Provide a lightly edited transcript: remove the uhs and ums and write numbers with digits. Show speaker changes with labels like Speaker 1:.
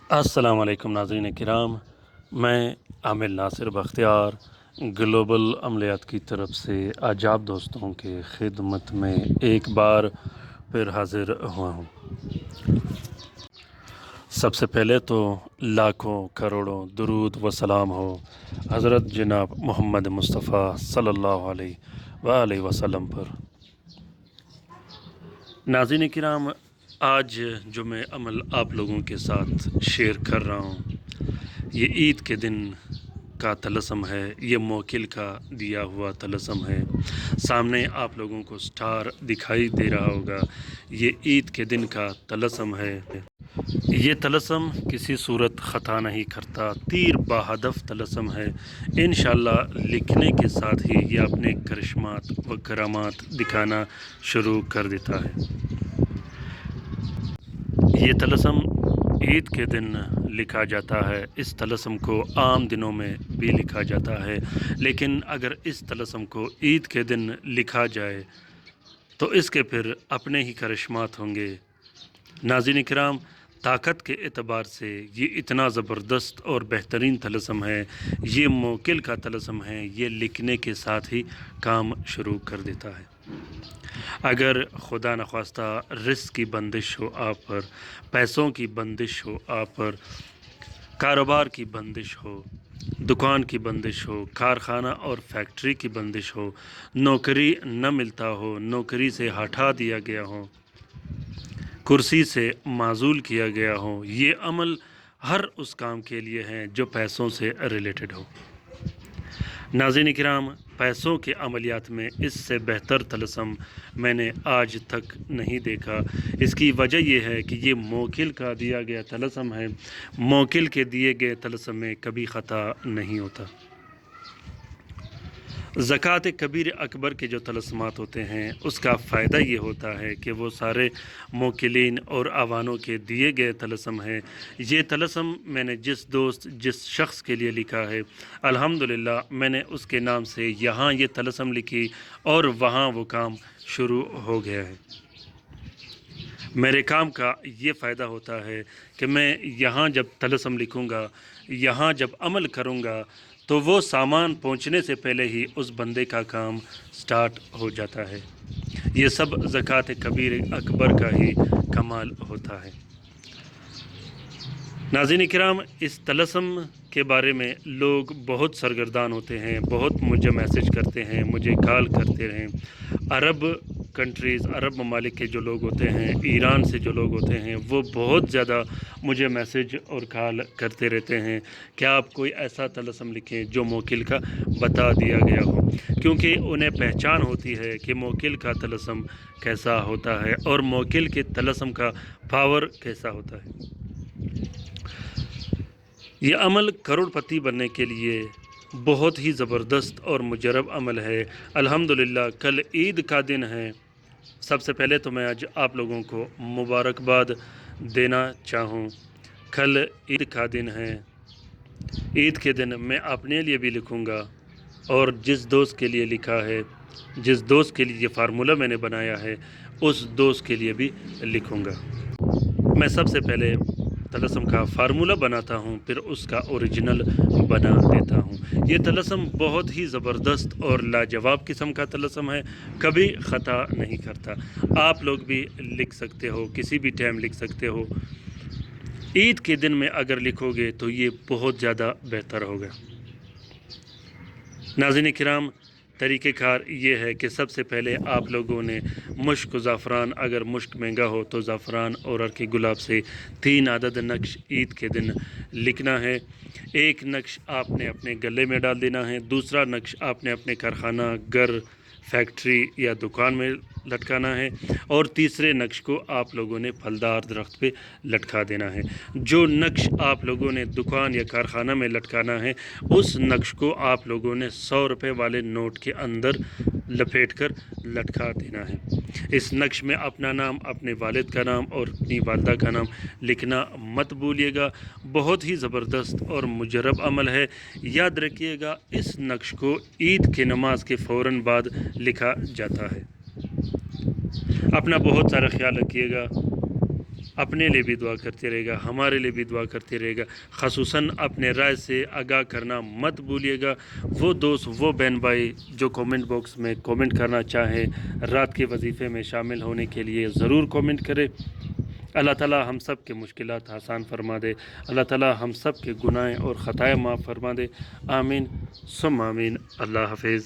Speaker 1: अस्सलाम वालेकुम नाज़रीन किराम, मैं आमिर नासिर बख्तियार ग्लोबल अमलियात की तरफ से आज आप दोस्तों के खिदमत में एक बार फिर हाज़िर हुआ हूँ। सबसे पहले तो लाखों करोड़ों दुरूद व सलाम हो हज़रत जनाब मोहम्मद मुस्तफ़ा सल्लल्लाहु अलैहि वसल्लम पर। नाज़रीन किराम, आज जो मैं अमल आप लोगों के साथ शेयर कर रहा हूँ, ये ईद के दिन का तलस्सम है, ये मोकिल का दिया हुआ तलस्सम है। सामने आप लोगों को स्टार दिखाई दे रहा होगा, ये ईद के दिन का तलस्सम है। ये तलस्सम किसी सूरत ख़ता नहीं करता, तीर बाहदफ तलस्सम है। इंशाअल्लाह लिखने के साथ ही ये अपने करिश्मात व करामात दिखाना शुरू कर देता है। ये तलस्सम ईद के दिन लिखा जाता है। इस तलस्सम को आम दिनों में भी लिखा जाता है, लेकिन अगर इस तलस्सम को ईद के दिन लिखा जाए तो इसके फिर अपने ही करिश्मात होंगे। नाज़रीन किराम, ताकत के एतबार से ये इतना ज़बरदस्त और बेहतरीन तलस्सम है, ये मोकिल का तलस्सम है, ये लिखने के साथ ही काम शुरू कर देता है। अगर खुदा नख्वास्ता रिस्क की बंदिश हो आप पर, पैसों की बंदिश हो आप पर, कारोबार की बंदिश हो, दुकान की बंदिश हो, कारखाना और फैक्ट्री की बंदिश हो, नौकरी न मिलता हो, नौकरी से हटा दिया गया हो, कुर्सी से माजूल किया गया हो, ये अमल हर उस काम के लिए हैं जो पैसों से रिलेटेड हो। नाज़रीन किराम, पैसों के अमलियात में इससे बेहतर तलस्सम मैंने आज तक नहीं देखा। इसकी वजह यह है कि ये मोकिल का दिया गया तलस्सम है। मोकिल के दिए गए तलस्सम में कभी ख़ता नहीं होता। ज़कात कबीर अकबर के जो तलस्समात होते हैं, उसका फ़ायदा ये होता है कि वो सारे मोकिलीन और आवानों के दिए गए तलस्सम हैं। ये तलस्सम मैंने जिस दोस्त जिस शख्स के लिए लिखा है, अल्हम्दुलिल्लाह मैंने उसके नाम से यहाँ ये तलस्सम लिखी और वहाँ वो काम शुरू हो गया है। मेरे काम का ये फ़ायदा होता है कि मैं यहाँ जब तलस्सम लिखूँगा, यहाँ जब अमल करूँगा, तो वो सामान पहुँचने से पहले ही उस बंदे का काम स्टार्ट हो जाता है। ये सब ज़कात कबीर अकबर का ही कमाल होता है। नाज़रीन किराम, इस तलस्सम के बारे में लोग बहुत सरगर्दान होते हैं, बहुत मुझे मैसेज करते हैं, मुझे कॉल करते हैं। अरब कंट्रीज़, अरब ममालिक के जो लोग होते हैं, ईरान से जो लोग होते हैं, वो बहुत ज़्यादा मुझे मैसेज और कॉल करते रहते हैं, क्या आप कोई ऐसा तलस्सम लिखें जो मोकिल का बता दिया गया हो, क्योंकि उन्हें पहचान होती है कि मोकिल का तलस्सम कैसा होता है और मोकिल के तलस्सम का पावर कैसा होता है। ये अमल करोड़पति बनने के लिए बहुत ही ज़बरदस्त और मुजरब अमल है। अल्हम्दुलिल्लाह कल ईद का दिन है। सबसे पहले तो मैं आज आप लोगों को मुबारकबाद देना चाहूँ। कल ईद का दिन है। ईद के दिन मैं अपने लिए भी लिखूँगा और जिस दोस्त के लिए लिखा है, जिस दोस्त के लिए ये फार्मूला मैंने बनाया है, उस दोस्त के लिए भी लिखूँगा। मैं सबसे पहले तलस्सम का फार्मूला बनाता हूँ, फिर उसका ओरिजिनल बना देता हूँ। ये तलस्सम बहुत ही ज़बरदस्त और लाजवाब किस्म का तलस्सम है, कभी ख़ता नहीं करता। आप लोग भी लिख सकते हो, किसी भी टाइम लिख सकते हो। ईद के दिन में अगर लिखोगे तो ये बहुत ज़्यादा बेहतर होगा। नाज़रीन किराम, तरीक़ेकार ये है कि सबसे पहले आप लोगों ने मुश्क ज़ाफ़रान, अगर मुश्क महंगा हो तो ज़ाफ़रान और अर्क गुलाब से 3 अदद नक्श ईद के दिन लिखना है। एक नक्श आपने अपने गले में डाल देना है, दूसरा नक्श आपने अपने कारखाना, घर, फैक्ट्री या दुकान में लटकाना है और तीसरे नक्श को आप लोगों ने फलदार दरख्त पे लटका देना है। जो नक्श आप लोगों ने दुकान या कारखाना में लटकाना है, उस नक्श को आप लोगों ने 100 रुपये वाले नोट के अंदर लपेट कर लटका देना है। इस नक्श में अपना नाम, अपने वालिद का नाम और अपनी वालदा का नाम लिखना मत भूलिएगा। बहुत ही ज़बरदस्त और मुजरब अमल है। याद रखिएगा, इस नक्श को ईद की नमाज के फ़ौरन बाद लिखा जाता है। अपना बहुत सारा ख्याल रखिएगा। اپنے لیے بھی دعا کرتے رہے گا، ہمارے لیے بھی دعا کرتے رہے گا۔ خصوصاً اپنے رائے سے آگاہ کرنا مت بھولیے گا۔ وہ دوست، وہ بہن بھائی جو کومنٹ باکس میں کومنٹ کرنا چاہیں، رات کے وظیفے میں شامل ہونے کے لیے ضرور کومنٹ کرے۔ اللہ تعالیٰ ہم سب کے مشکلات آسان فرما دے، اللہ تعالیٰ ہم سب کے گناہ اور خطائیں معاف فرما دے۔ آمین ثم آمین۔ اللہ حافظ۔